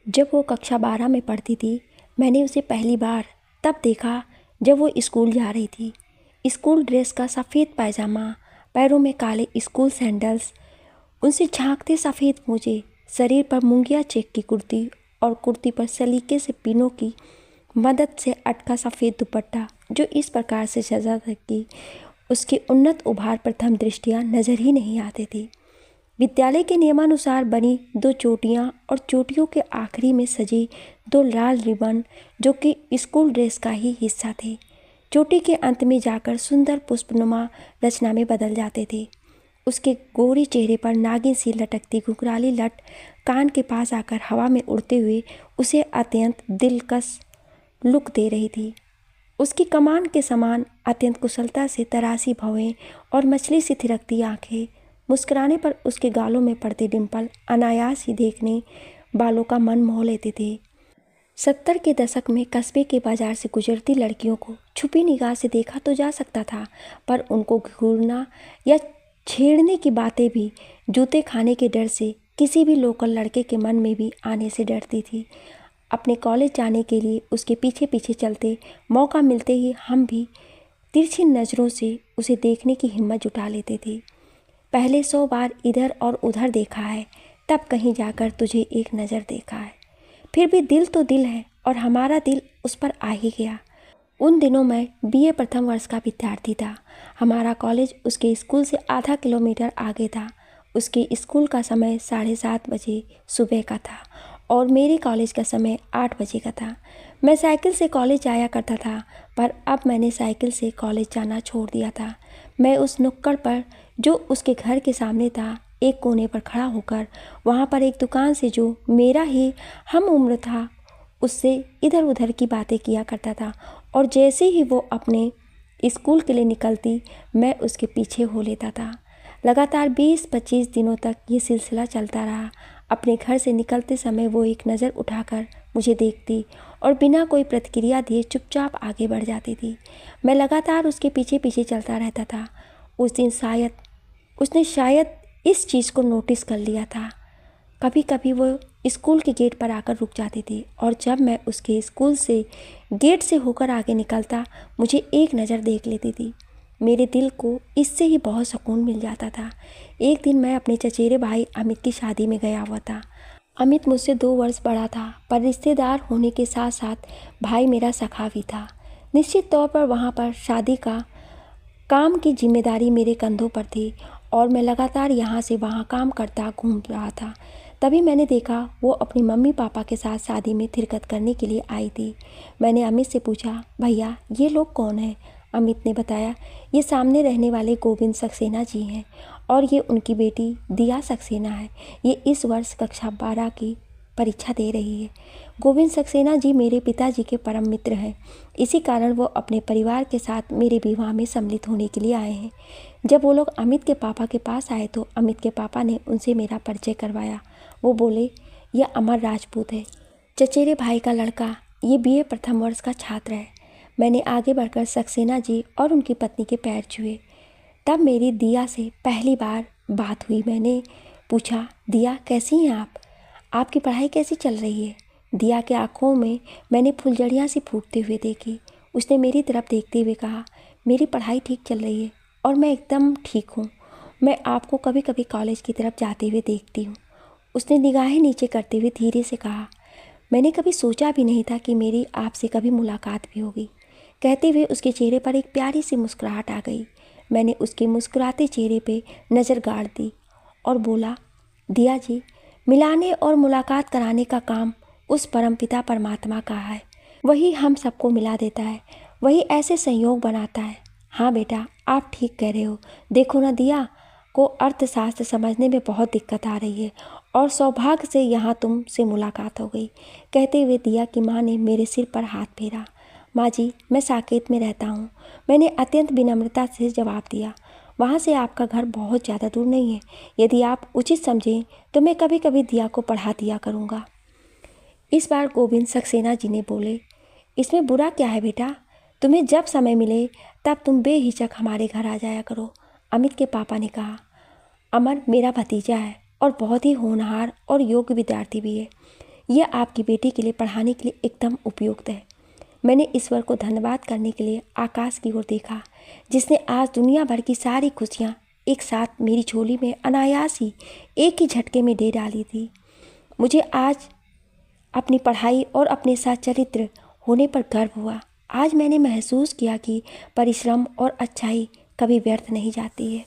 जब वो कक्षा 12 में पढ़ती थी, मैंने उसे पहली बार तब देखा जब वो स्कूल जा रही थी। स्कूल ड्रेस का सफ़ेद पायजामा, पैरों में काले स्कूल सैंडल्स, उनसे झांकते सफ़ेद मोजे, शरीर पर मुंगिया चेक की कुर्ती और कुर्ती पर सलीके से पिनों की मदद से अटका सफ़ेद दुपट्टा जो इस प्रकार से सजा था कि उसके उन्नत उभार प्रथम दृष्टिया नज़र ही नहीं आते थे। विद्यालय के नियमानुसार बनी 2 चोटियाँ और चोटियों के आखिरी में सजे 2 लाल रिबन जो कि स्कूल ड्रेस का ही हिस्सा थे, चोटी के अंत में जाकर सुंदर पुष्पनुमा रचना में बदल जाते थे। उसके गोरे चेहरे पर नागिन सी लटकती घुंघराली लट कान के पास आकर हवा में उड़ते हुए उसे अत्यंत दिलकश लुक दे रही थी। उसकी कमान के समान अत्यंत कुशलता से तराशी भवें और मछली सी थिरकती आंखें, मुस्कुराने पर उसके गालों में पड़ते डिंपल अनायास ही देखने वालों का मन मोह लेते थे। 70 के दशक में कस्बे के बाजार से गुजरती लड़कियों को छुपी निगाह से देखा तो जा सकता था, पर उनको घूरना या छेड़ने की बातें भी जूते खाने के डर से किसी भी लोकल लड़के के मन में भी आने से डरती थी। अपने कॉलेज जाने के लिए उसके पीछे पीछे चलते, मौका मिलते ही हम भी तिरछी नज़रों से उसे देखने की हिम्मत जुटा लेते थे। पहले 100 बार इधर और उधर देखा है, तब कहीं जाकर तुझे एक नज़र देखा है। फिर भी दिल तो दिल है और हमारा दिल उस पर आ ही गया। उन दिनों मैं बीए प्रथम वर्ष का विद्यार्थी था। हमारा कॉलेज उसके स्कूल से आधा किलोमीटर आगे था। उसके स्कूल का समय 7:30 बजे सुबह का था और मेरे कॉलेज का समय 8 बजे का था। मैं साइकिल से कॉलेज जाया करता था, पर अब मैंने साइकिल से कॉलेज जाना छोड़ दिया था। मैं उस नुक्कड़ पर जो उसके घर के सामने था, एक कोने पर खड़ा होकर वहाँ पर एक दुकान से जो मेरा ही हम उम्र था उससे इधर उधर की बातें किया करता था, और जैसे ही वो अपने स्कूल के लिए निकलती मैं उसके पीछे हो लेता था। लगातार 20-25 दिनों तक ये सिलसिला चलता रहा। अपने घर से निकलते समय वो एक नज़र उठाकर मुझे देखती और बिना कोई प्रतिक्रिया दिए चुपचाप आगे बढ़ जाती थी। मैं लगातार उसके पीछे पीछे चलता रहता था। उस दिन उसने शायद इस चीज़ को नोटिस कर लिया था। कभी कभी वो स्कूल के गेट पर आकर रुक जाती थी और जब मैं उसके स्कूल से गेट से होकर आगे निकलता मुझे एक नज़र देख लेती थी। मेरे दिल को इससे ही बहुत सुकून मिल जाता था। एक दिन मैं अपने चचेरे भाई अमित की शादी में गया हुआ था। अमित मुझसे 2 वर्ष बड़ा था, पर रिश्तेदार होने के साथ साथ भाई मेरा सखा भी था। निश्चित तौर पर वहाँ पर शादी का काम की जिम्मेदारी मेरे कंधों पर थी और मैं लगातार यहाँ से वहाँ काम करता घूम रहा था। तभी मैंने देखा वो अपनी मम्मी पापा के साथ शादी में शिरकत करने के लिए आई थी। मैंने अमित से पूछा, भैया ये लोग कौन हैं? अमित ने बताया, ये सामने रहने वाले गोविंद सक्सेना जी हैं और ये उनकी बेटी दिया सक्सेना है। ये इस वर्ष कक्षा 12 की परीक्षा दे रही है। गोविंद सक्सेना जी मेरे पिताजी के परम मित्र हैं। इसी कारण वो अपने परिवार के साथ मेरे विवाह में सम्मिलित होने के लिए आए हैं। जब वो लोग अमित के पापा के पास आए तो अमित के पापा ने उनसे मेरा परिचय करवाया। वो बोले, यह अमर राजपूत है, चचेरे भाई का लड़का। ये बीए प्रथम वर्ष का छात्र है। मैंने आगे बढ़कर सक्सेना जी और उनकी पत्नी के पैर छुए। तब मेरी दिया से पहली बार बात हुई। मैंने पूछा, दिया कैसी हैं आप? आपकी पढ़ाई कैसी चल रही है? दिया के आँखों में मैंने फुलझड़ियाँ सी फूटते हुए देखी। उसने मेरी तरफ देखते हुए कहा, मेरी पढ़ाई ठीक चल रही है और मैं एकदम ठीक हूँ। मैं आपको कभी कभी कॉलेज की तरफ जाते हुए देखती हूँ। उसने निगाहें नीचे करते हुए धीरे से कहा, मैंने कभी सोचा भी नहीं था कि मेरी आपसे कभी मुलाकात भी होगी। कहते हुए उसके चेहरे पर एक प्यारी सी मुस्कुराहट आ गई। मैंने उसके मुस्कुराते चेहरे पे नज़र गाड़ दी और बोला, दिया जी, मिलाने और मुलाकात कराने का काम उस परमपिता परमात्मा का है। वही हम सबको मिला देता है, वही ऐसे संयोग बनाता है। हाँ बेटा, आप ठीक कह रहे हो। देखो ना, दिया को अर्थशास्त्र समझने में बहुत दिक्कत आ रही है और सौभाग्य से यहाँ तुमसे मुलाकात हो गई। कहते हुए दिया की माँ ने मेरे सिर पर हाथ फेरा। माँ जी, मैं साकेत में रहता हूँ, मैंने अत्यंत विनम्रता से जवाब दिया। वहाँ से आपका घर बहुत ज़्यादा दूर नहीं है। यदि आप उचित समझें तो मैं कभी कभी दिया को पढ़ा दिया करूँगा। इस बार गोविंद सक्सेना जी ने बोले, इसमें बुरा क्या है बेटा? तुम्हें जब समय मिले तब तुम बेहिचक हमारे घर आ जाया करो। अमित के पापा ने कहा, अमर मेरा भतीजा है और बहुत ही होनहार और योग्य विद्यार्थी भी है। यह आपकी बेटी के लिए पढ़ाने के लिए एकदम उपयुक्त है। मैंने ईश्वर को धन्यवाद करने के लिए आकाश की ओर देखा, जिसने आज दुनिया भर की सारी खुशियाँ एक साथ मेरी झोली में अनायास ही एक ही झटके में दे डाली थी। मुझे आज अपनी पढ़ाई और अपने साथ चरित्र होने पर गर्व हुआ। आज मैंने महसूस किया कि परिश्रम और अच्छाई कभी व्यर्थ नहीं जाती है।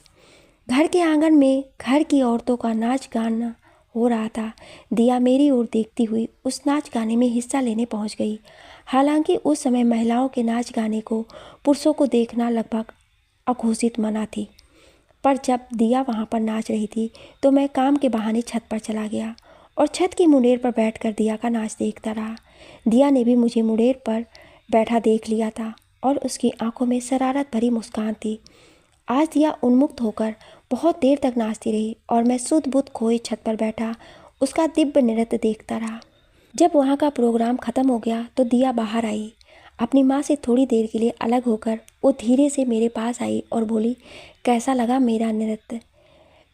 घर के आंगन में घर की औरतों का नाच गाना हो रहा था। दिया मेरी ओर देखती हुई उस नाच गाने में हिस्सा लेने पहुंच गई। हालांकि उस समय महिलाओं के नाच गाने को पुरुषों को देखना लगभग अघोषित मना थी, पर जब दिया वहां पर नाच रही थी तो मैं काम के बहाने छत पर चला गया और छत की मुंडेर पर बैठकर दिया का नाच देखता रहा। दिया ने भी मुझे मुंडेर पर बैठा देख लिया था और उसकी आंखों में शरारत भरी मुस्कान थी। आज दिया उन्मुक्त होकर बहुत देर तक नाचती रही और मैं सुध बुध खोए छत पर बैठा उसका दिव्य नृत्य देखता रहा। जब वहाँ का प्रोग्राम ख़त्म हो गया तो दिया बाहर आई। अपनी माँ से थोड़ी देर के लिए अलग होकर वो धीरे से मेरे पास आई और बोली, कैसा लगा मेरा नृत्य?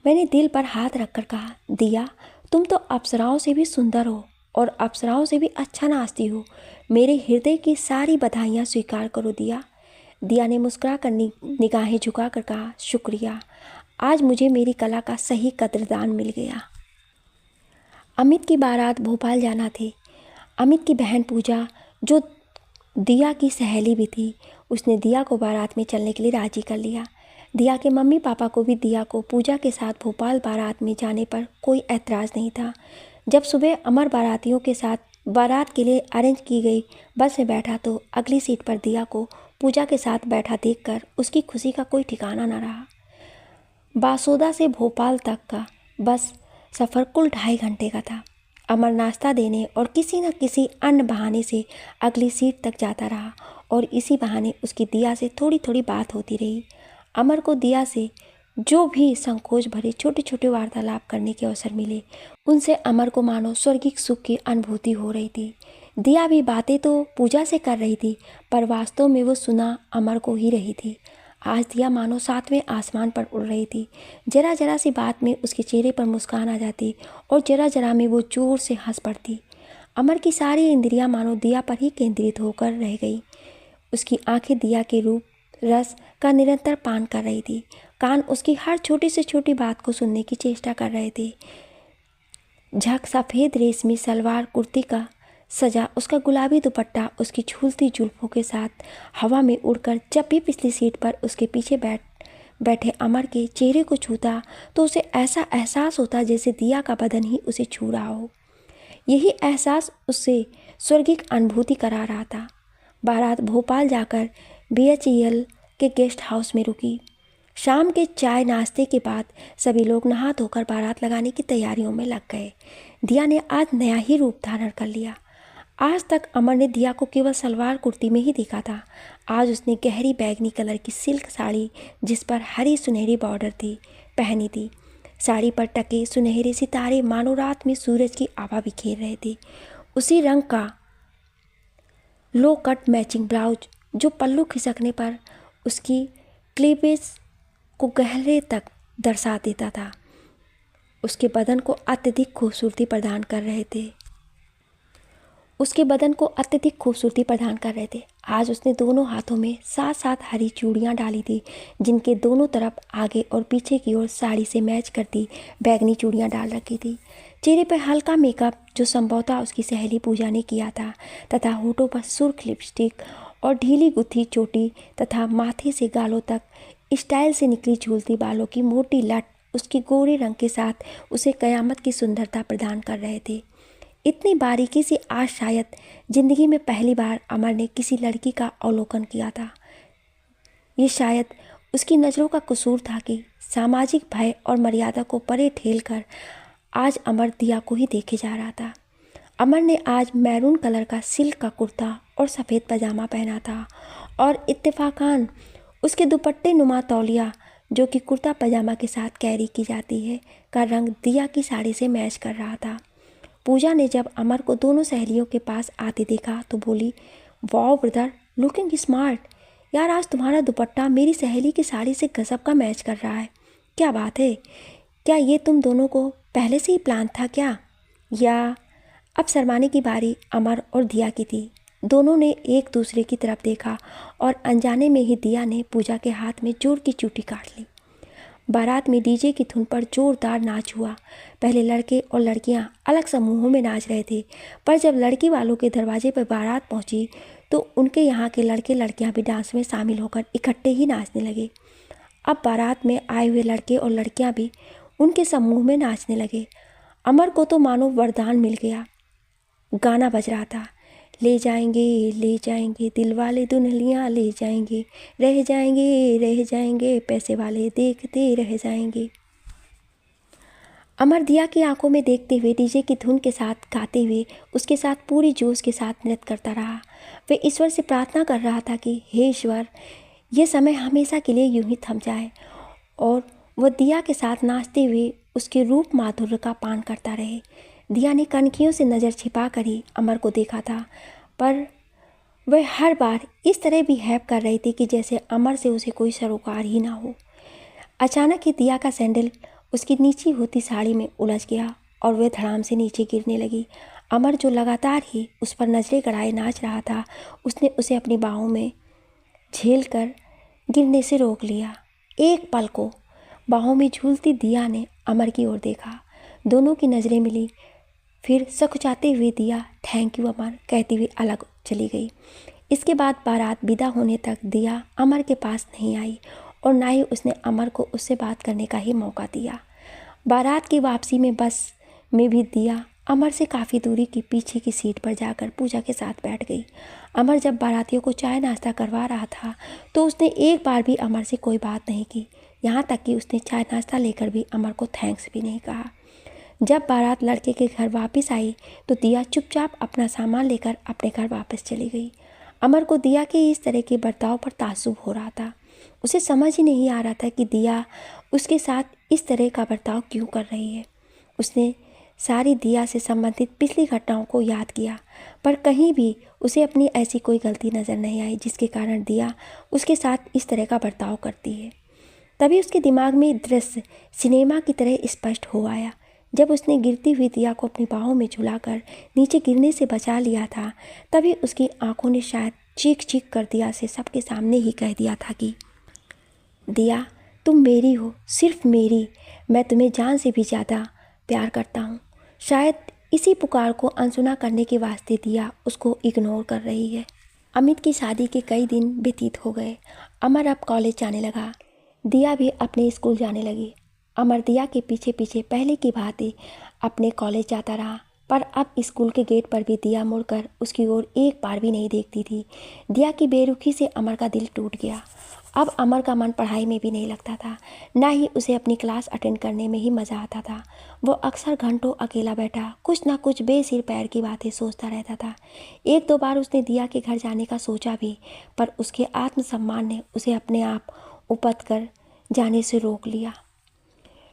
मैंने दिल पर हाथ रखकर कहा, दिया तुम तो अप्सराओं से भी सुंदर हो और अप्सराओं से भी अच्छा नाचती हो। मेरे हृदय की सारी बधाइयाँ स्वीकार करो दिया। दिया ने मुस्कुरा कर निगाहें झुका कर कहा, शुक्रिया, आज मुझे मेरी कला का सही कदरदान मिल गया। अमित की बारात भोपाल जाना थी। अमित की बहन पूजा, जो दिया की सहेली भी थी, उसने दिया को बारात में चलने के लिए राजी कर लिया। दिया के मम्मी पापा को भी दिया को पूजा के साथ भोपाल बारात में जाने पर कोई ऐतराज़ नहीं था। जब सुबह अमर बारातियों के साथ बारात के लिए अरेंज की गई बस में बैठा तो अगली सीट पर दिया को पूजा के साथ बैठा देखकर उसकी खुशी का कोई ठिकाना न रहा। बासोदा से भोपाल तक का बस सफ़र कुल 2.5 घंटे का था। अमर नाश्ता देने और किसी न किसी अन्य बहाने से अगली सीट तक जाता रहा और इसी बहाने उसकी दिया से थोड़ी थोड़ी बात होती रही। अमर को दिया से जो भी संकोच भरे छोटे छोटे वार्तालाप करने के अवसर मिले, उनसे अमर को मानो स्वर्गिक सुख की अनुभूति हो रही थी। दिया भी बातें तो पूजा से कर रही थी, पर वास्तव में वो सुना अमर को ही रही थी। आज दिया मानो 7वें आसमान पर उड़ रही थी। जरा जरा सी बात में उसके चेहरे पर मुस्कान आ जाती और जरा जरा में वो जोर से हंस पड़ती। अमर की सारी इंद्रियां मानो दिया पर ही केंद्रित होकर रह गई। उसकी आंखें दिया के रूप रस का निरंतर पान कर रही थी। कान उसकी हर छोटी से छोटी बात को सुनने की चेष्टा कर रहे थे। झक सफ़ेद रेशमी सलवार कुर्ती का सजा उसका गुलाबी दुपट्टा उसकी झूलती जुल्फों के साथ हवा में उड़कर जब भी पिछली सीट पर उसके पीछे बैठे अमर के चेहरे को छूता तो उसे ऐसा एहसास होता जैसे दिया का बदन ही उसे छू रहा हो। यही एहसास उससे स्वर्गिक अनुभूति करा रहा था। बारात भोपाल जाकर BHEL के गेस्ट हाउस में रुकी। शाम के चाय नाश्ते के बाद सभी लोग नहा धोकर बारात लगाने की तैयारियों में लग गए। दिया ने आज नया ही रूप धारण कर लिया। आज तक अमर ने दिया को केवल सलवार कुर्ती में ही देखा था। आज उसने गहरी बैगनी कलर की सिल्क साड़ी, जिस पर हरी सुनहरी बॉर्डर थी, पहनी थी। साड़ी पर टके सुनहरे सितारे मानो रात में सूरज की आभा बिखेर रहे थे। उसी रंग का लो कट मैचिंग ब्लाउज, जो पल्लू खिसकने पर उसकी क्लीवेज को गहरे तक दर्शा देता था, उसके बदन को अत्यधिक खूबसूरती प्रदान कर रहे थे। आज उसने दोनों हाथों में साथ साथ हरी चूड़ियाँ डाली थी, जिनके दोनों तरफ आगे और पीछे की ओर साड़ी से मैच करती बैगनी चूड़ियाँ डाल रखी थी। चेहरे पर हल्का मेकअप, जो संभवतः उसकी सहेली पूजा ने किया था, तथा होठों पर सुर्ख लिपस्टिक और ढीली गुत्थी चोटी तथा माथे से गालों तक स्टाइल से निकली झूलती बालों की मोटी लट उसके गोरे रंग के साथ उसे कयामत की सुंदरता प्रदान कर रहे थे। इतनी बारीकी से आज शायद जिंदगी में पहली बार अमर ने किसी लड़की का अवलोकन किया था। ये शायद उसकी नज़रों का कसूर था कि सामाजिक भय और मर्यादा को परे ठेल कर आज अमर दिया को ही देखे जा रहा था। अमर ने आज मैरून कलर का सिल्क का कुर्ता और सफ़ेद पजामा पहना था और इत्तेफाकान उसके दुपट्टे नुमा तौलिया, जो कि कुर्ता पजामा के साथ कैरी की जाती है, का रंग दिया की साड़ी से मैच कर रहा था। पूजा ने जब अमर को दोनों सहेलियों के पास आते देखा तो बोली, वाओ ब्रदर, लुकिंग स्मार्ट। यार, आज तुम्हारा दुपट्टा मेरी सहेली की साड़ी से गजब का मैच कर रहा है। क्या बात है? क्या ये तुम दोनों को पहले से ही प्लान था क्या? या अब शर्माने की बारी अमर और दिया की थी। दोनों ने एक दूसरे की तरफ देखा और अनजाने में ही दिया ने पूजा के हाथ में जोर की चूटी काट ली। बारात में डीजे की धुन पर जोरदार नाच हुआ। पहले लड़के और लड़कियां अलग समूहों में नाच रहे थे, पर जब लड़की वालों के दरवाजे पर बारात पहुंची तो उनके यहाँ के लड़के लड़कियां भी डांस में शामिल होकर इकट्ठे ही नाचने लगे। अब बारात में आए हुए लड़के और लड़कियां भी उनके समूह में नाचने लगे। अमर को तो मानो वरदान मिल गया। गाना बज रहा था, ले जाएंगे दिल वाले दुल्हनियाँ ले जाएंगे, रह जाएंगे पैसे वाले देखते रह जाएंगे। अमर दिया की आंखों में देखते हुए डीजे की धुन के साथ गाते हुए उसके साथ पूरी जोश के साथ नृत्य करता रहा। वे ईश्वर से प्रार्थना कर रहा था कि हे ईश्वर, ये समय हमेशा के लिए यूं ही थम जाए और वह दिया के साथ नाचते हुए उसके रूप माधुर्य का पान करता रहे। दिया ने कनखियों से नज़र छिपा कर ही अमर को देखा था, पर वह हर बार इस तरह बिहेव कर रही थी कि जैसे अमर से उसे कोई सरोकार ही ना हो। अचानक ही दिया का सैंडल उसकी नीची होती साड़ी में उलझ गया और वह धड़ाम से नीचे गिरने लगी। अमर जो लगातार ही उस पर नजरें गड़ाए नाच रहा था, उसने उसे अपनी बाहों में झेल कर गिरने से रोक लिया। एक पल को बाहों में झूलती दिया ने अमर की ओर देखा। दोनों की नज़रें मिली। फिर सकुचाते हुए दिया थैंक यू अमर कहती हुई अलग चली गई। इसके बाद बारात विदा होने तक दिया अमर के पास नहीं आई और ना ही उसने अमर को उससे बात करने का ही मौका दिया। बारात की वापसी में बस में भी दिया अमर से काफ़ी दूरी की पीछे की सीट पर जाकर पूजा के साथ बैठ गई। अमर जब बारातियों को चाय नाश्ता करवा रहा था तो उसने एक बार भी अमर से कोई बात नहीं की, यहाँ तक कि उसने चाय नाश्ता लेकर भी अमर को थैंक्स भी नहीं कहा। जब बारात लड़के के घर वापस आई तो दिया चुपचाप अपना सामान लेकर अपने घर वापस चली गई। अमर को दिया के इस तरह के बर्ताव पर ताज्जुब हो रहा था। उसे समझ ही नहीं आ रहा था कि दिया उसके साथ इस तरह का बर्ताव क्यों कर रही है। उसने सारी दिया से संबंधित पिछली घटनाओं को याद किया, पर कहीं भी उसे अपनी ऐसी कोई गलती नज़र नहीं आई जिसके कारण दिया उसके साथ इस तरह का बर्ताव करती है। तभी उसके दिमाग में दृश्य सिनेमा की तरह स्पष्ट हो आया। जब उसने गिरती हुई दिया को अपनी बाहों में झुलाकर नीचे गिरने से बचा लिया था, तभी उसकी आंखों ने शायद चीख चीख कर दिया से सबके सामने ही कह दिया था कि दिया, तुम मेरी हो, सिर्फ मेरी। मैं तुम्हें जान से भी ज़्यादा प्यार करता हूँ। शायद इसी पुकार को अनसुना करने के वास्ते दिया उसको इग्नोर कर रही है। अमित की शादी के कई दिन व्यतीत हो गए। अमर अब कॉलेज जाने लगा। दिया भी अपने स्कूल जाने लगी। अमर दिया के पीछे पीछे पहले की भांति अपने कॉलेज जाता रहा, पर अब स्कूल के गेट पर भी दिया मुड़कर उसकी ओर एक बार भी नहीं देखती थी। दिया की बेरुखी से अमर का दिल टूट गया। अब अमर का मन पढ़ाई में भी नहीं लगता था, ना ही उसे अपनी क्लास अटेंड करने में ही मज़ा आता था। वो अक्सर घंटों अकेला बैठा कुछ ना कुछ बेसिर पैर की बातें सोचता रहता था। एक दो बार उसने दिया के घर जाने का सोचा भी, पर उसके आत्मसम्मान ने उसे अपने आप उपत कर जाने से रोक लिया।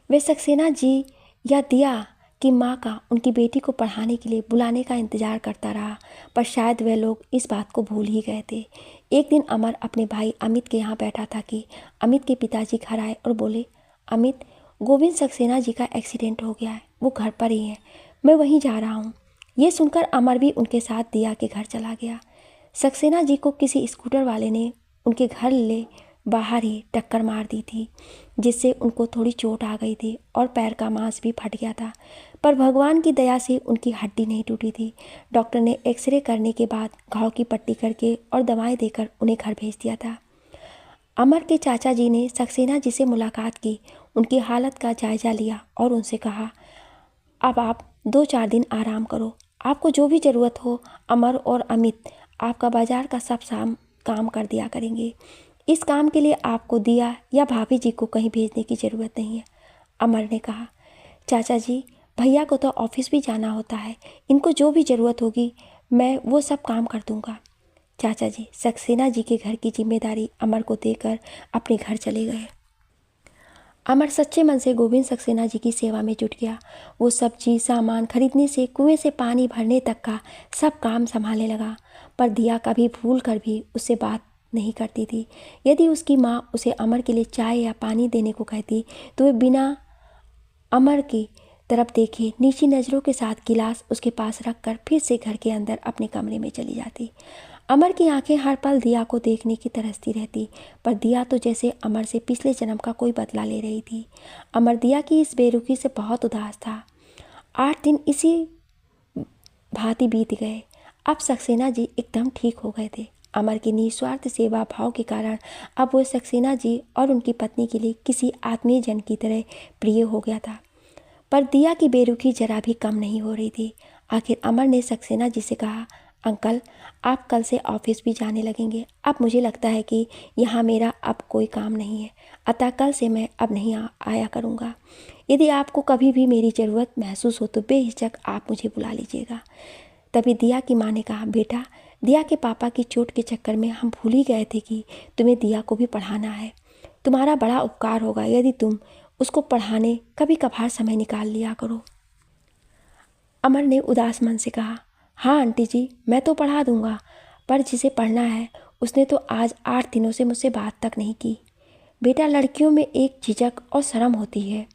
वे सक्सेना जी या दिया की माँ का उनकी बेटी को पढ़ाने के लिए बुलाने का इंतज़ार करता रहा, पर शायद वे लोग इस बात को भूल ही गए थे। एक दिन अमर अपने भाई अमित के यहाँ बैठा था कि अमित के पिताजी घर आए और बोले, अमित, गोविंद सक्सेना जी का एक्सीडेंट हो गया है, वो घर पर ही हैं, मैं वहीं जा रहा हूँ। ये सुनकर अमर भी उनके साथ दिया के घर चला गया। सक्सेना जी को किसी स्कूटर वाले ने उनके घर ले बाहर ही टक्कर मार दी थी, जिससे उनको थोड़ी चोट आ गई थी और पैर का मांस भी फट गया था, पर भगवान की दया से उनकी हड्डी नहीं टूटी थी। डॉक्टर ने एक्सरे करने के बाद घाव की पट्टी करके और दवाएं देकर उन्हें घर भेज दिया था। अमर के चाचा जी ने सक्सेना जी से मुलाकात की, उनकी हालत का जायज़ा लिया और उनसे कहा, अब आप 2-4 दिन आराम करो, आपको जो भी ज़रूरत हो अमर और अमित आपका बाजार का सब काम कर दिया करेंगे। इस काम के लिए आपको दिया या भाभी जी को कहीं भेजने की ज़रूरत नहीं है। अमर ने कहा, चाचा जी, भैया को तो ऑफिस भी जाना होता है, इनको जो भी ज़रूरत होगी मैं वो सब काम कर दूंगा। चाचा जी सक्सेना जी के घर की जिम्मेदारी अमर को देकर अपने घर चले गए। अमर सच्चे मन से गोविंद सक्सेना जी की सेवा में जुट गया। वो सब्जी सामान खरीदने से कुएं से पानी भरने तक का सब काम संभालने लगा, पर दिया कभी भूल कर भी उससे बात नहीं करती थी। यदि उसकी माँ उसे अमर के लिए चाय या पानी देने को कहती तो वे बिना अमर की तरफ देखे नीची नज़रों के साथ गिलास उसके पास रखकर फिर से घर के अंदर अपने कमरे में चली जाती। अमर की आंखें हर पल दिया को देखने की तरसती रहती, पर दिया तो जैसे अमर से पिछले जन्म का कोई बदला ले रही थी। अमर दिया की इस बेरुखी से बहुत उदास था। 8 दिन इसी भांति बीत गए। अब सक्सेना जी एकदम ठीक हो गए थे। अमर के निस्वार्थ सेवा भाव के कारण अब वो सक्सेना जी और उनकी पत्नी के लिए किसी आत्मीय जन की तरह प्रिय हो गया था। पर दिया की बेरुखी जरा भी कम नहीं हो रही थी। आखिर अमर ने सक्सेना जी से कहा, अंकल आप कल से ऑफिस भी जाने लगेंगे। अब मुझे लगता है कि यहाँ मेरा अब कोई काम नहीं है, अतः कल से मैं अब नहीं आया करूँगा। यदि आपको कभी भी मेरी ज़रूरत महसूस हो तो बेहिचक आप मुझे बुला लीजिएगा। तभी दिया की माँ ने कहा, बेटा दिया के पापा की चोट के चक्कर में हम भूल ही गए थे कि तुम्हें दिया को भी पढ़ाना है। तुम्हारा बड़ा उपकार होगा यदि तुम उसको पढ़ाने कभी कभार समय निकाल लिया करो। अमर ने उदास मन से कहा, हाँ आंटी जी मैं तो पढ़ा दूंगा, पर जिसे पढ़ना है उसने तो आज 8 दिनों से मुझसे बात तक नहीं की। बेटा लड़कियों में एक झिझक और शर्म होती है,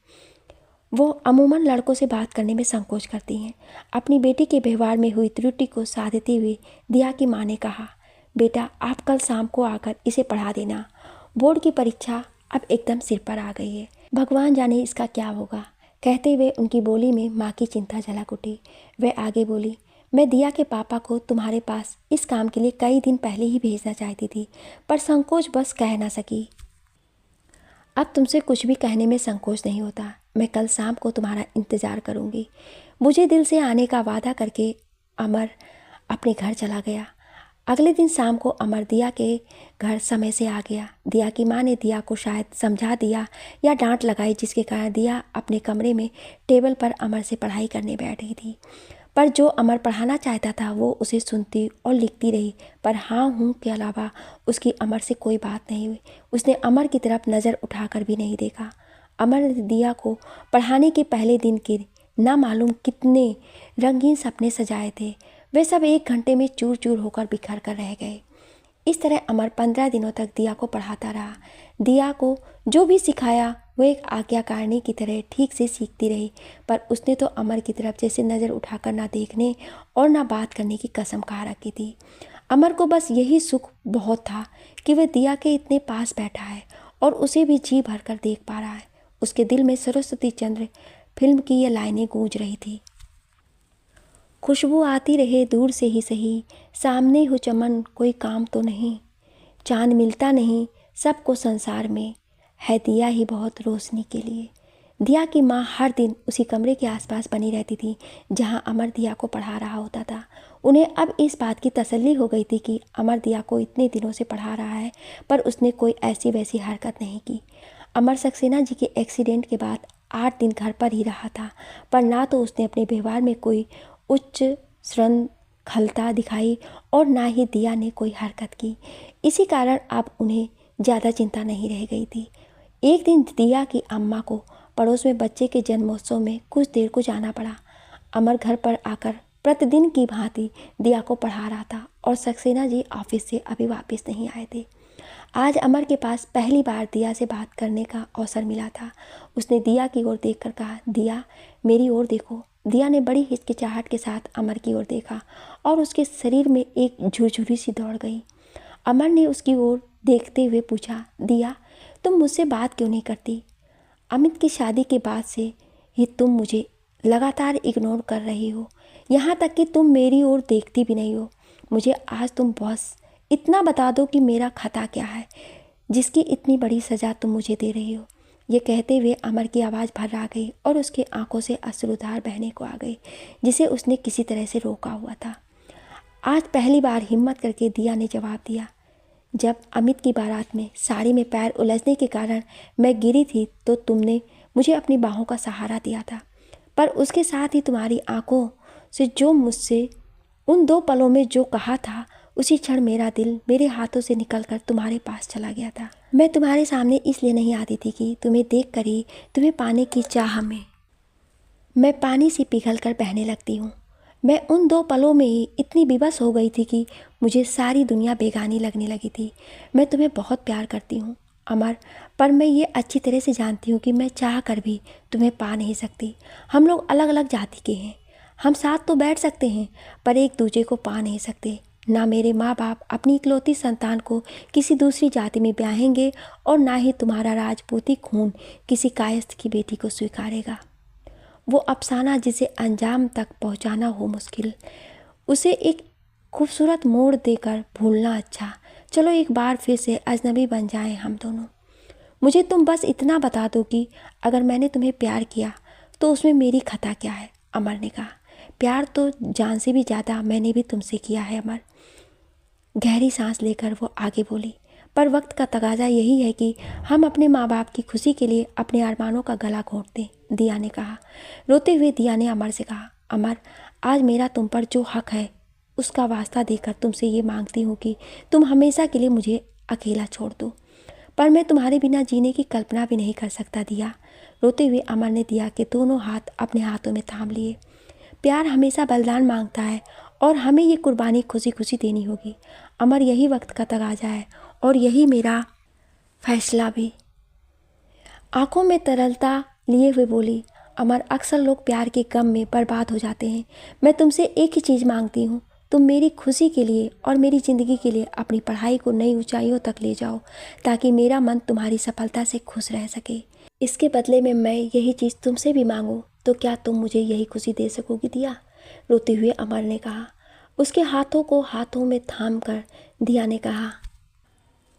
वो अमूमन लड़कों से बात करने में संकोच करती हैं। अपनी बेटी के व्यवहार में हुई त्रुटि को साधते हुए दिया की माँ ने कहा, बेटा आप कल शाम को आकर इसे पढ़ा देना। बोर्ड की परीक्षा अब एकदम सिर पर आ गई है, भगवान जाने इसका क्या होगा। कहते हुए उनकी बोली में माँ की चिंता झलक उठी। वह आगे बोली, मैं दिया के पापा को तुम्हारे पास इस काम के लिए कई दिन पहले ही भेजना चाहती थी, पर संकोच बस कह ना सकी। अब तुमसे कुछ भी कहने में संकोच नहीं होता। मैं कल शाम को तुम्हारा इंतज़ार करूँगी। मुझे दिल से आने का वादा करके अमर अपने घर चला गया। अगले दिन शाम को अमर दिया के घर समय से आ गया। दिया की माँ ने दिया को शायद समझा दिया या डांट लगाई, जिसके कारण दिया अपने कमरे में टेबल पर अमर से पढ़ाई करने बैठ गई थी। पर जो अमर पढ़ाना चाहता था वो उसे सुनती और लिखती रही, पर हाँ हूँ के अलावा उसकी अमर से कोई बात नहीं हुई। उसने अमर की तरफ नज़र उठाकर भी नहीं देखा। अमर ने दिया को पढ़ाने के पहले दिन के ना मालूम कितने रंगीन सपने सजाए थे, वे सब 1 घंटे में चूर चूर होकर बिखर कर रह गए। इस तरह अमर 15 दिनों तक दिया को पढ़ाता रहा। दिया को जो भी सिखाया वो एक आज्ञाकारिणी की तरह ठीक से सीखती रही, पर उसने तो अमर की तरफ जैसे नज़र उठाकर ना देखने और ना बात करने की कसम खा रखी थी। अमर को बस यही सुख बहुत था कि वह दिया के इतने पास बैठा है और उसे भी जी भर कर देख पा रहा है। उसके दिल में सरस्वती चंद्र फिल्म की ये लाइनें गूंज रही थी, खुशबू आती रहे दूर से ही सही, सामने हो चमन कोई काम तो नहीं, चांद मिलता नहीं सबको संसार में, है दिया ही बहुत रोशनी के लिए। दिया की माँ हर दिन उसी कमरे के आसपास बनी रहती थी जहाँ अमर दिया को पढ़ा रहा होता था। उन्हें अब इस बात की तसल्ली हो गई थी कि अमर दिया को इतने दिनों से पढ़ा रहा है, पर उसने कोई ऐसी वैसी हरकत नहीं की। अमर सक्सेना जी के एक्सीडेंट के बाद 8 दिन घर पर ही रहा था, पर ना तो उसने अपने व्यवहार में कोई उच्च श्रृंखलता दिखाई और ना ही दिया ने कोई हरकत की। इसी कारण अब उन्हें ज़्यादा चिंता नहीं रह गई थी। एक दिन दिया की अम्मा को पड़ोस में बच्चे के जन्मोत्सव में कुछ देर को जाना पड़ा। अमर घर पर आकर प्रतिदिन की भांति दिया को पढ़ा रहा था और सक्सेना जी ऑफिस से अभी वापस नहीं आए थे। आज अमर के पास पहली बार दिया से बात करने का अवसर मिला था। उसने दिया की ओर देखकर कहा, दिया मेरी ओर देखो। दिया ने बड़ी हिचकिचाहट के साथ अमर की ओर देखा और उसके शरीर में एक झुरझुरी सी दौड़ गई। अमर ने उसकी ओर देखते हुए पूछा, दिया तुम मुझसे बात क्यों नहीं करती? अमित की शादी के बाद से ही तुम मुझे लगातार इग्नोर कर रही हो, यहाँ तक कि तुम मेरी ओर देखती भी नहीं हो। मुझे आज तुम बस इतना बता दो कि मेरा खता क्या है, जिसकी इतनी बड़ी सज़ा तुम मुझे दे रही हो। ये कहते हुए अमर की आवाज़ भर आ गई और उसके आंखों से अश्रुधार बहने को आ गई, जिसे उसने किसी तरह से रोका हुआ था। आज पहली बार हिम्मत करके दिया ने जवाब दिया, जब अमित की बारात में साड़ी में पैर उलझने के कारण मैं गिरी थी तो तुमने मुझे अपनी बाहों का सहारा दिया था, पर उसके साथ ही तुम्हारी आंखों से जो मुझसे उन 2 पलों में जो कहा था, उसी क्षण मेरा दिल मेरे हाथों से निकलकर तुम्हारे पास चला गया था। मैं तुम्हारे सामने इसलिए नहीं आती थी कि तुम्हें देखकर ही तुम्हें पाने की चाह में मैं पानी से पिघल कर बहने लगती हूँ। मैं उन 2 पलों में ही इतनी विवश हो गई थी कि मुझे सारी दुनिया बेगानी लगने लगी थी। मैं तुम्हें बहुत प्यार करती हूँ अमर, पर मैं ये अच्छी तरह से जानती हूँ कि मैं चाह कर भी तुम्हें पा नहीं सकती। हम लोग अलग अलग जाति के हैं। हम साथ तो बैठ सकते हैं पर एक दूसरे को पा नहीं सकते। ना मेरे माँ बाप अपनी इकलौती संतान को किसी दूसरी जाति में ब्याहेंगे और ना ही तुम्हारा राजपूती खून किसी कायस्थ की बेटी को स्वीकारेगा। वो अफसाना जिसे अंजाम तक पहुँचाना हो मुश्किल, उसे एक खूबसूरत मोड़ देकर भूलना अच्छा। चलो एक बार फिर से अजनबी बन जाएं हम दोनों। मुझे तुम बस इतना बता दो कि अगर मैंने तुम्हें प्यार किया तो उसमें मेरी खता क्या है। अमर ने कहा, प्यार तो जान से भी ज़्यादा मैंने भी तुमसे किया है अमर। गहरी सांस लेकर वो आगे बोली, पर वक्त का तकाजा यही है कि हम अपने माँ बाप की खुशी के लिए अपने अरमानों का गला घोंट दें। दिया ने कहा। रोते हुए दिया ने अमर से कहा, अमर, आज मेरा तुम पर जो हक है उसका वास्ता देकर तुमसे ये मांगती हूँ कि तुम हमेशा के लिए मुझे अकेला छोड़ दो। पर मैं तुम्हारे बिना जीने की कल्पना भी नहीं कर सकता दिया। रोते हुए अमर ने दिया के दोनों हाथ अपने हाथों में थाम लिए। प्यार हमेशा बलिदान मांगता है और हमें ये कुर्बानी खुशी खुशी देनी होगी। अमर, यही वक्त का तगाजा है और यही मेरा फैसला भी। आंखों में तरलता लिए हुए बोली, अमर, अक्सर लोग प्यार के गम में बर्बाद हो जाते हैं। मैं तुमसे एक ही चीज़ मांगती हूँ, तुम मेरी खुशी के लिए और मेरी ज़िंदगी के लिए अपनी पढ़ाई को नई ऊंचाइयों तक ले जाओ ताकि मेरा मन तुम्हारी सफलता से खुश रह सके। इसके बदले में मैं यही चीज़ तुमसे भी मांगूँ तो क्या तुम मुझे यही खुशी दे सकोगी दिया? रोते हुए अमर ने कहा। उसके हाथों को हाथों में थाम कर दिया ने कहा,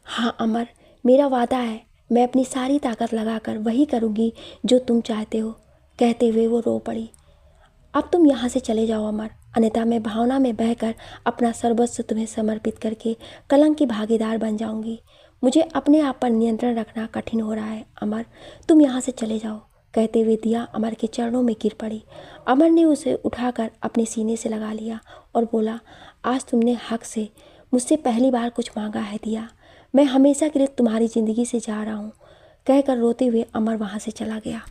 हाँ अमर, मेरा वादा है, मैं अपनी सारी ताकत लगाकर वही करूँगी जो तुम चाहते हो। कहते हुए वो रो पड़ी। अब तुम यहाँ से चले जाओ अमर, अन्यथा मैं भावना में बहकर अपना सर्वस्व तुम्हें समर्पित करके कलंक की भागीदार बन जाऊंगी। मुझे अपने आप पर नियंत्रण रखना कठिन हो रहा है अमर, तुम यहाँ से चले जाओ। कहते हुए दिया अमर के चरणों में गिर पड़ी। अमर ने उसे उठाकर अपने सीने से लगा लिया और बोला, आज तुमने हक से मुझसे पहली बार कुछ मांगा है दिया। मैं हमेशा के लिए तुम्हारी ज़िंदगी से जा रहा हूँ। कहकर रोते हुए अमर वहाँ से चला गया।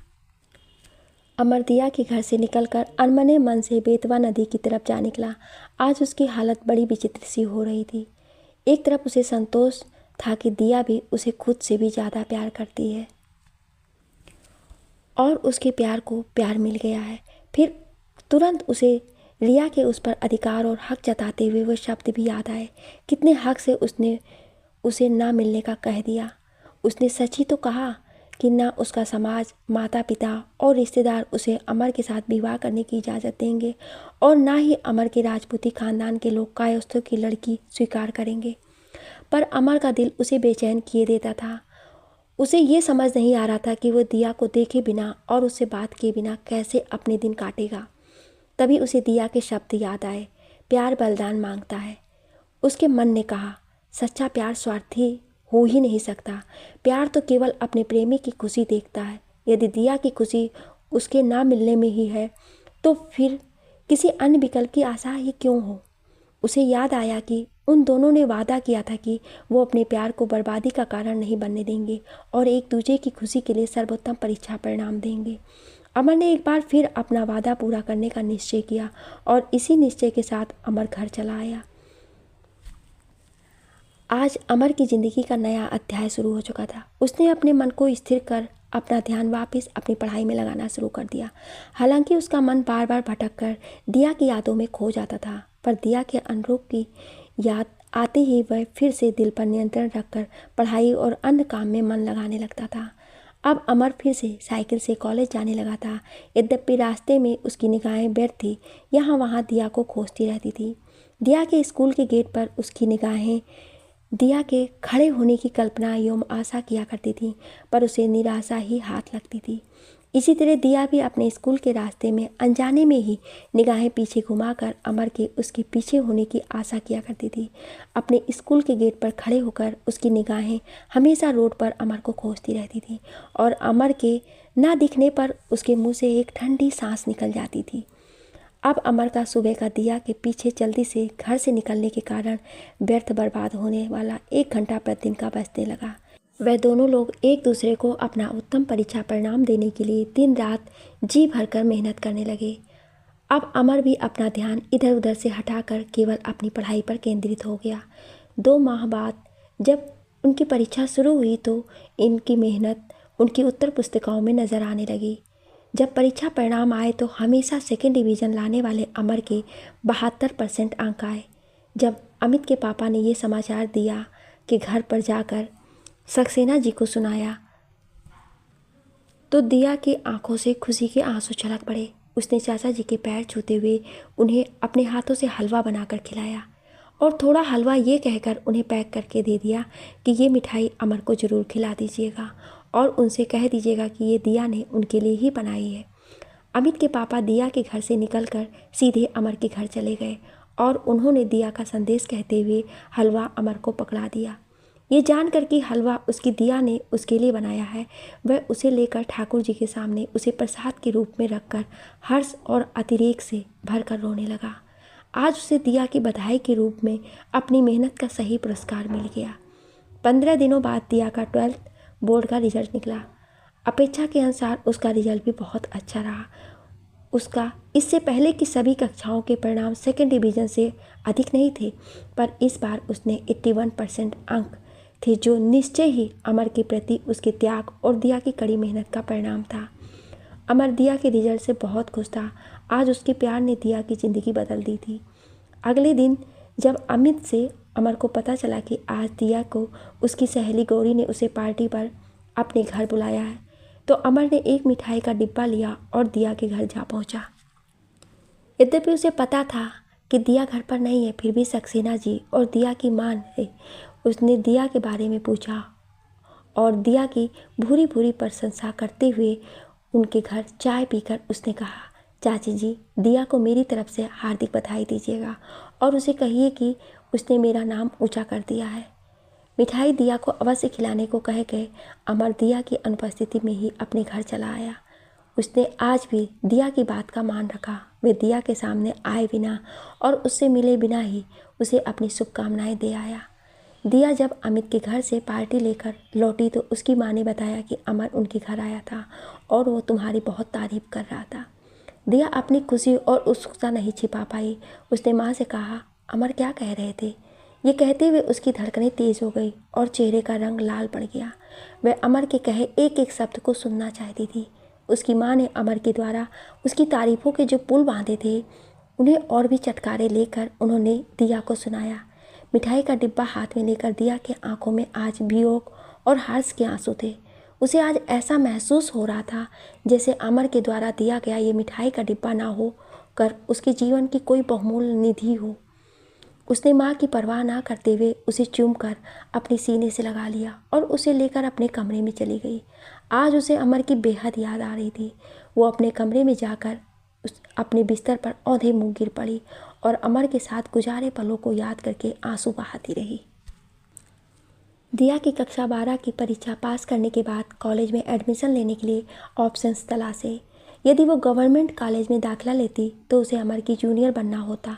अमर दिया के घर से निकलकर अनमने मन से बेतवा नदी की तरफ जा निकला। आज उसकी हालत बड़ी विचित्र सी हो रही थी। एक तरफ उसे संतोष था कि दिया भी उसे खुद से भी ज़्यादा प्यार करती है और उसके प्यार को प्यार मिल गया है। फिर तुरंत उसे रिया के उस पर अधिकार और हक जताते हुए वो शब्द भी याद आए। कितने हक से उसने उसे ना मिलने का कह दिया। उसने सच ही तो कहा कि ना उसका समाज, माता पिता और रिश्तेदार उसे अमर के साथ विवाह करने की इजाज़त देंगे और ना ही अमर के राजपूती खानदान के लोग कायस्थों की लड़की स्वीकार करेंगे। पर अमर का दिल उसे बेचैन किए देता था। उसे ये समझ नहीं आ रहा था कि वो दिया को देखे बिना और उससे बात किए बिना कैसे अपने दिन काटेगा। तभी उसे दिया के शब्द याद आए, प्यार बलिदान मांगता है। उसके मन ने कहा, सच्चा प्यार स्वार्थी हो ही नहीं सकता। प्यार तो केवल अपने प्रेमी की खुशी देखता है। यदि दिया की खुशी उसके ना मिलने में ही है तो फिर किसी अन्य विकल्प की आशा ही क्यों हो। उसे याद आया कि उन दोनों ने वादा किया था कि वो अपने प्यार को बर्बादी का कारण नहीं बनने देंगे और एक दूसरे की खुशी के लिए सर्वोत्तम परीक्षा परिणाम देंगे। अमर ने एक बार फिर अपना वादा पूरा करने का निश्चय किया और इसी निश्चय के साथ अमर घर चला आया। आज अमर की ज़िंदगी का नया अध्याय शुरू हो चुका था। उसने अपने मन को स्थिर कर अपना ध्यान वापस अपनी पढ़ाई में लगाना शुरू कर दिया। हालांकि उसका मन बार बार भटक कर दिया की यादों में खो जाता था, पर दिया के अनुरूप की याद आते ही वह फिर से दिल पर नियंत्रण रखकर पढ़ाई और अन्य काम में मन लगाने लगता था। अब अमर फिर से साइकिल से कॉलेज जाने लगा था। यद्यपि रास्ते में उसकी निगाहें व्यर्थ थी, यहाँ वहाँ दिया को खोजती रहती थी। दिया के स्कूल के गेट पर उसकी निगाहें दिया के खड़े होने की कल्पना एवं आशा किया करती थी, पर उसे निराशा ही हाथ लगती थी। इसी तरह दिया भी अपने स्कूल के रास्ते में अनजाने में ही निगाहें पीछे घुमाकर अमर के उसके पीछे होने की आशा किया करती थी। अपने स्कूल के गेट पर खड़े होकर उसकी निगाहें हमेशा रोड पर अमर को खोजती रहती थी और अमर के ना दिखने पर उसके मुंह से एक ठंडी सांस निकल जाती थी। अब अमर का सुबह का दिया के पीछे जल्दी से घर से निकलने के कारण व्यर्थ बर्बाद होने वाला 1 घंटा प्रतिदिन का बचने लगा। वह दोनों लोग एक दूसरे को अपना उत्तम परीक्षा परिणाम देने के लिए दिन रात जी भरकर मेहनत करने लगे। अब अमर भी अपना ध्यान इधर उधर से हटाकर केवल अपनी पढ़ाई पर केंद्रित हो गया। 2 माह बाद जब उनकी परीक्षा शुरू हुई तो इनकी मेहनत उनकी उत्तर पुस्तिकाओं में नज़र आने लगी। जब परीक्षा परिणाम आए तो हमेशा सेकेंड डिवीज़न लाने वाले अमर के 72% अंक आए। जब अमित के पापा ने ये समाचार दिया कि घर पर जाकर सक्सेना जी को सुनाया तो दिया की आंखों से खुशी के आंसू छलक पड़े। उसने चाचा जी के पैर छूते हुए उन्हें अपने हाथों से हलवा बनाकर खिलाया और थोड़ा हलवा ये कहकर उन्हें पैक करके दे दिया कि ये मिठाई अमर को ज़रूर खिला दीजिएगा और उनसे कह दीजिएगा कि ये दिया ने उनके लिए ही बनाई है। अमित के पापा दिया के घर से निकलकर सीधे अमर के घर चले गए और उन्होंने दिया का संदेश कहते हुए हलवा अमर को पकड़ा दिया। ये जानकर कि हलवा उसकी दिया ने उसके लिए बनाया है, वह उसे लेकर ठाकुर जी के सामने उसे प्रसाद के रूप में रखकर हर्ष और अतिरेक से भरकर रोने लगा। आज उसे दिया की बधाई के रूप में अपनी मेहनत का सही पुरस्कार मिल गया। 15 दिनों बाद दिया का 12th बोर्ड का रिजल्ट निकला। अपेक्षा के अनुसार उसका रिजल्ट भी बहुत अच्छा रहा। उसका इससे पहले की सभी कक्षाओं के परिणाम सेकेंड डिवीज़न से अधिक नहीं थे, पर इस बार उसने 81% अंक थे, जो निश्चय ही अमर के प्रति उसके त्याग और दिया की कड़ी मेहनत का परिणाम था। अमर दिया के रिजल्ट से बहुत खुश था। आज उसके प्यार ने दिया की ज़िंदगी बदल दी थी। अगले दिन जब अमित से अमर को पता चला कि आज दिया को उसकी सहेली गौरी ने उसे पार्टी पर अपने घर बुलाया है, तो अमर ने एक मिठाई का डिब्बा लिया और दिया के घर जा पहुंचा। यद्यपि उसे पता था कि दिया घर पर नहीं है, फिर भी सक्सेना जी और दिया की मां ने उसने दिया के बारे में पूछा और दिया की भूरी भूरी प्रशंसा करते हुए उनके घर चाय पीकर उसने कहा, चाची जी, दिया को मेरी तरफ से हार्दिक बधाई दीजिएगा और उसे कहिए कि उसने मेरा नाम ऊंचा कर दिया है। मिठाई दिया को अवश्य खिलाने को कह के अमर दिया की अनुपस्थिति में ही अपने घर चला आया। उसने आज भी दिया की बात का मान रखा। वे दिया के सामने आए बिना और उससे मिले बिना ही उसे अपनी शुभकामनाएं दे आया। दिया जब अमित के घर से पार्टी लेकर लौटी तो उसकी माँ ने बताया कि अमर उनके घर आया था और वो तुम्हारी बहुत तारीफ कर रहा था। दिया अपनी खुशी और उत्सुकता नहीं छिपा पाई। उसने माँ से कहा, अमर क्या कह रहे थे? ये कहते हुए उसकी धड़कनें तेज हो गई और चेहरे का रंग लाल पड़ गया। वह अमर के कहे एक एक शब्द को सुनना चाहती थी। उसकी माँ ने अमर के द्वारा उसकी तारीफों के जो पुल बांधे थे उन्हें और भी चटकारे लेकर उन्होंने दिया को सुनाया। मिठाई का डिब्बा हाथ में लेकर दिया के आंखों में आज वियोग और हर्ष के आंसू थे। उसे आज ऐसा महसूस हो रहा था जैसे अमर के द्वारा दिया गया ये मिठाई का डिब्बा ना हो कर उसके जीवन की कोई बहुमूल्य निधि हो। उसने माँ की परवाह ना करते हुए उसे चूमकर अपने सीने से लगा लिया और उसे लेकर अपने कमरे में चली गई। आज उसे अमर की बेहद याद आ रही थी। वो अपने कमरे में जाकर अपने बिस्तर पर औंधे मुँह गिर पड़ी और अमर के साथ गुजारे पलों को याद करके आंसू बहाती रही। दिया की कक्षा 12 की परीक्षा पास करने के बाद कॉलेज में एडमिशन लेने के लिए ऑप्शंस तलाशे। यदि वो गवर्नमेंट कॉलेज में दाखिला लेती तो उसे अमर की जूनियर बनना होता,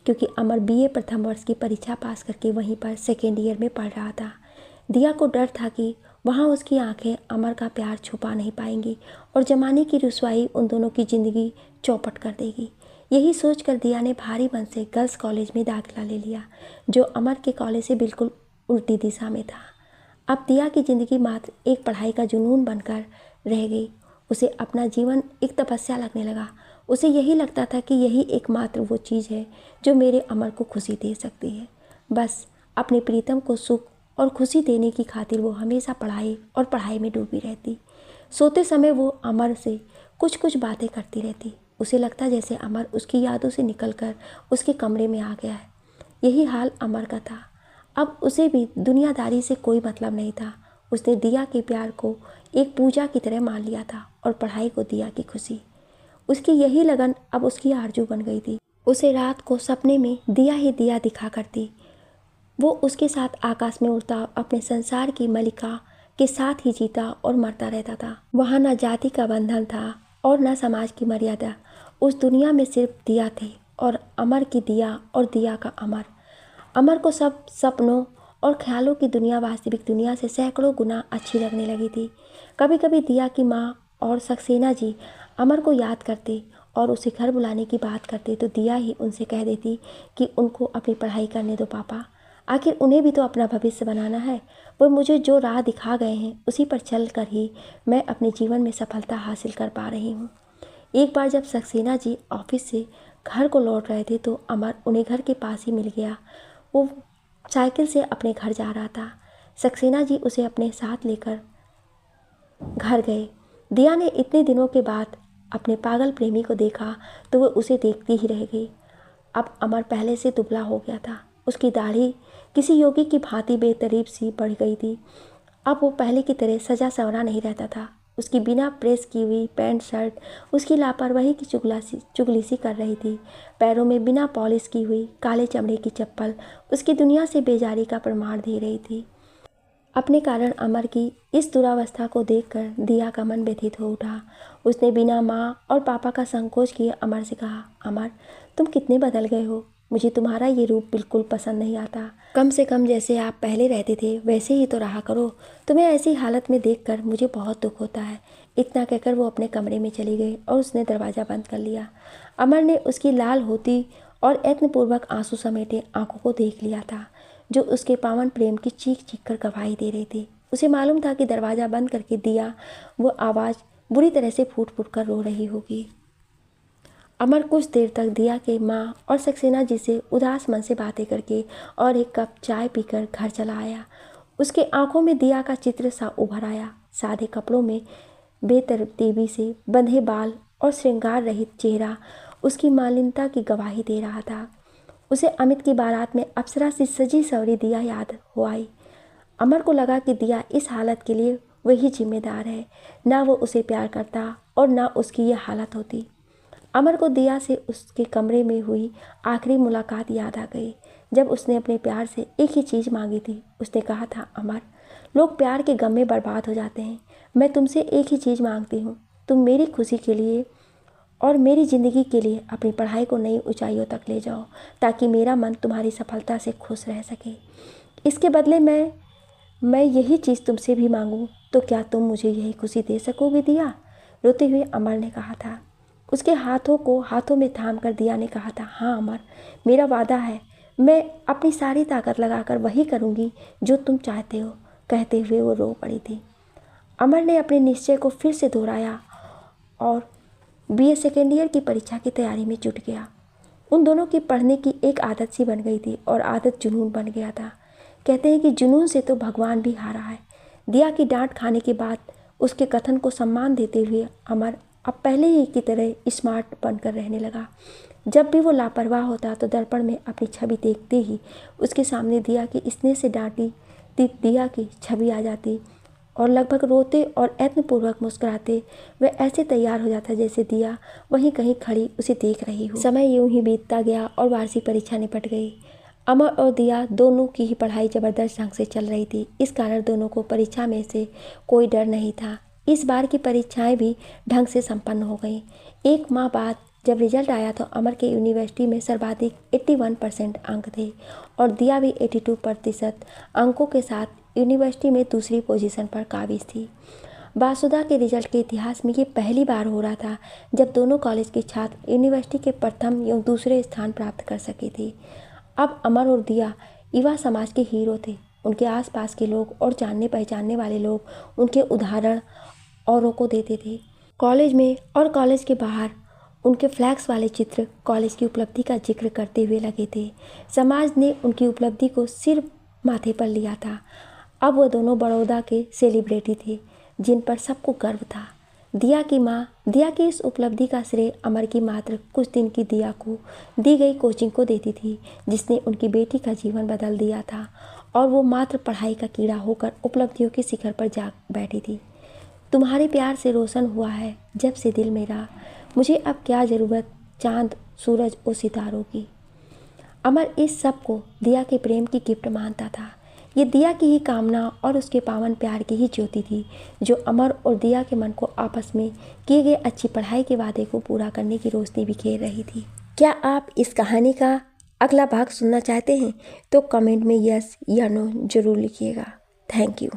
क्योंकि अमर बीए प्रथम वर्ष की परीक्षा पास करके वहीं पर सेकेंड ईयर में पढ़ रहा था। दिया को डर था कि वहाँ उसकी आंखें अमर का प्यार छुपा नहीं पाएंगी और जमाने की रुसवाई उन दोनों की ज़िंदगी चौपट कर देगी। यही सोचकर दिया ने भारी मन से गर्ल्स कॉलेज में दाखिला ले लिया, जो अमर के कॉलेज से बिल्कुल उल्टी दिशा में था। अब दिया की ज़िंदगी मात्र एक पढ़ाई का जुनून बनकर रह गई। उसे अपना जीवन एक तपस्या लगने लगा। उसे यही लगता था कि यही एकमात्र वो चीज़ है जो मेरे अमर को खुशी दे सकती है। बस अपने प्रीतम को सुख और खुशी देने की खातिर वो हमेशा पढ़ाई और पढ़ाई में डूबी रहती। सोते समय वो अमर से कुछ कुछ बातें करती रहती। उसे लगता जैसे अमर उसकी यादों से निकलकर उसके कमरे में आ गया है। यही हाल अमर का था। अब उसे भी दुनियादारी से कोई मतलब नहीं था। उसने दिया के प्यार को एक पूजा की तरह मान लिया था और पढ़ाई को दिया की खुशी। उसकी यही लगन अब उसकी आरजू बन गई थी। उसे रात को सपने में दिया ही दिया दिखा करती। वो उसके साथ आकाश में उड़ता, अपने संसार की मलिका के साथ ही जीता और मरता रहता था। वहाँ न जाति का बंधन था और न समाज की मर्यादा। उस दुनिया में सिर्फ दिया थे और अमर की दिया और दिया का अमर। अमर को सब सपनों और ख्यालों की दुनिया वास्तविक दुनिया से सैकड़ों गुना अच्छी लगने लगी थी। कभी कभी दिया की माँ और सक्सेना जी अमर को याद करते और उसे घर बुलाने की बात करते तो दिया ही उनसे कह देती कि उनको अपनी पढ़ाई करने दो पापा, आखिर उन्हें भी तो अपना भविष्य बनाना है। वो मुझे जो राह दिखा गए हैं उसी पर चल कर ही मैं अपने जीवन में सफलता हासिल कर पा रही हूँ। एक बार जब सक्सेना जी ऑफिस से घर को लौट रहे थे तो अमर उन्हें घर के पास ही मिल गया। वो साइकिल से अपने घर जा रहा था। सक्सेना जी उसे अपने साथ लेकर घर गए। दिया ने इतने दिनों के बाद अपने पागल प्रेमी को देखा तो वो उसे देखती ही रह गई। अब अमर पहले से दुबला हो गया था। उसकी दाढ़ी किसी योगी की भांति बेतरीब सी बढ़ गई थी। अब वो पहले की तरह सजा संवरा नहीं रहता था। उसकी बिना प्रेस की हुई पैंट शर्ट उसकी लापरवाही की चुगली सी कर रही थी। पैरों में बिना पॉलिश की हुई काले चमड़े की चप्पल उसकी दुनिया से बेजारी का प्रमाण दे रही थी। अपने कारण अमर की इस दुरावस्था को देखकर दिया का मन व्यथित हो उठा। उसने बिना माँ और पापा का संकोच किए अमर से कहा, अमर तुम कितने बदल गए हो। मुझे तुम्हारा ये रूप बिल्कुल पसंद नहीं आता। कम से कम जैसे आप पहले रहते थे वैसे ही तो रहा करो। तुम्हें ऐसी हालत में देखकर मुझे बहुत दुख होता है। इतना कहकर वो अपने कमरे में चली गई और उसने दरवाज़ा बंद कर लिया। अमर ने उसकी लाल होती और यत्नपूर्वक आंसू समेटे आंखों को देख लिया था जो उसके पावन प्रेम की चीख चीख कर गवाही दे रही थी। उसे मालूम था कि दरवाज़ा बंद करके दिया वो आवाज़ बुरी तरह से फूट फूट कर रो रही होगी। अमर कुछ देर तक दिया के माँ और सक्सेना जी से उदास मन से बातें करके और एक कप चाय पीकर घर चला आया। उसके आंखों में दिया का चित्र सा उभर आया। सादे कपड़ों में बेतरतीबी से बंधे बाल और श्रृंगार रहित चेहरा उसकी मालिनता की गवाही दे रहा था। उसे अमित की बारात में अप्सरा सी सजी सवरी दिया याद हो आई। अमर को लगा कि दिया इस हालत के लिए वही जिम्मेदार है। ना वो उसे प्यार करता और ना उसकी ये हालत होती। अमर को दिया से उसके कमरे में हुई आखिरी मुलाकात याद आ गई जब उसने अपने प्यार से एक ही चीज़ मांगी थी। उसने कहा था, अमर लोग प्यार के गम में बर्बाद हो जाते हैं। मैं तुमसे एक ही चीज़ मांगती हूँ, तुम मेरी खुशी के लिए और मेरी ज़िंदगी के लिए अपनी पढ़ाई को नई ऊंचाइयों तक ले जाओ ताकि मेरा मन तुम्हारी सफलता से खुश रह सके। इसके बदले मैं यही चीज़ तुमसे भी मांगूं तो क्या तुम मुझे यही खुशी दे सकोगे दिया? रोते हुए अमर ने कहा था। उसके हाथों को हाथों में थाम कर दिया ने कहा था, हाँ अमर, मेरा वादा है, मैं अपनी सारी ताकत लगाकर वही करूँगी जो तुम चाहते हो। कहते हुए वो रो पड़ी थी। अमर ने अपने निश्चय को फिर से दोहराया और बीए सेकेंड ईयर की परीक्षा की तैयारी में जुट गया। उन दोनों की पढ़ने की एक आदत सी बन गई थी और आदत जुनून बन गया था। कहते हैं कि जुनून से तो भगवान भी हारा है। दिया की डांट खाने के बाद उसके कथन को सम्मान देते हुए अमर अब पहले ही की तरह स्मार्ट बनकर रहने लगा। जब भी वो लापरवाह होता तो दर्पण में अपनी छवि देखते ही उसके सामने दिया की स्नेह से डांटी दिया की छवि आ जाती और लगभग रोते और यत्नपूर्वक मुस्कुराते वह ऐसे तैयार हो जाता जैसे दिया वहीं कहीं खड़ी उसे देख रही हो। समय यूं ही बीतता गया और वार्षिक परीक्षा निपट गई। अमर और दिया दोनों की ही पढ़ाई जबरदस्त ढंग से चल रही थी। इस कारण दोनों को परीक्षा में से कोई डर नहीं था। इस बार की परीक्षाएं भी ढंग से संपन्न हो गईं। एक माह बाद जब रिजल्ट आया तो अमर के यूनिवर्सिटी में सर्वाधिक 81% अंक थे और दिया भी 82% अंकों के साथ यूनिवर्सिटी में दूसरी पोजीशन पर काबिज थी। वासुदा के रिजल्ट के इतिहास में ये पहली बार हो रहा था जब दोनों कॉलेज के छात्र यूनिवर्सिटी के प्रथम एवं दूसरे स्थान प्राप्त कर सके थे। अब अमर और दिया युवा समाज के हीरो थे। उनके आसपास के लोग और जानने पहचानने वाले लोग उनके उदाहरण औरों को देते थे। कॉलेज में और कॉलेज के बाहर उनके फ्लैक्स वाले चित्र कॉलेज की उपलब्धि का जिक्र करते हुए लगे थे। समाज ने उनकी उपलब्धि को सिर माथे पर लिया था। अब वह दोनों बड़ौदा के सेलिब्रिटी थे जिन पर सबको गर्व था। दिया की माँ दिया की इस उपलब्धि का श्रेय अमर की मात्र कुछ दिन की दिया को दी गई कोचिंग को देती थी जिसने उनकी बेटी का जीवन बदल दिया था और वो मात्र पढ़ाई का कीड़ा होकर उपलब्धियों के शिखर पर जा बैठी थी। तुम्हारे प्यार से रोशन हुआ है जब से दिल मेरा, मुझे अब क्या ज़रूरत चांद सूरज और सितारों की। अमर इस सब को दिया के प्रेम की गिफ्ट मानता था। ये दिया की ही कामना और उसके पावन प्यार की ही ज्योति थी जो अमर और दिया के मन को आपस में किए गए अच्छी पढ़ाई के वादे को पूरा करने की रोशनी बिखेर रही थी। क्या आप इस कहानी का अगला भाग सुनना चाहते हैं तो कमेंट में यस या नो ज़रूर लिखिएगा। Thank you.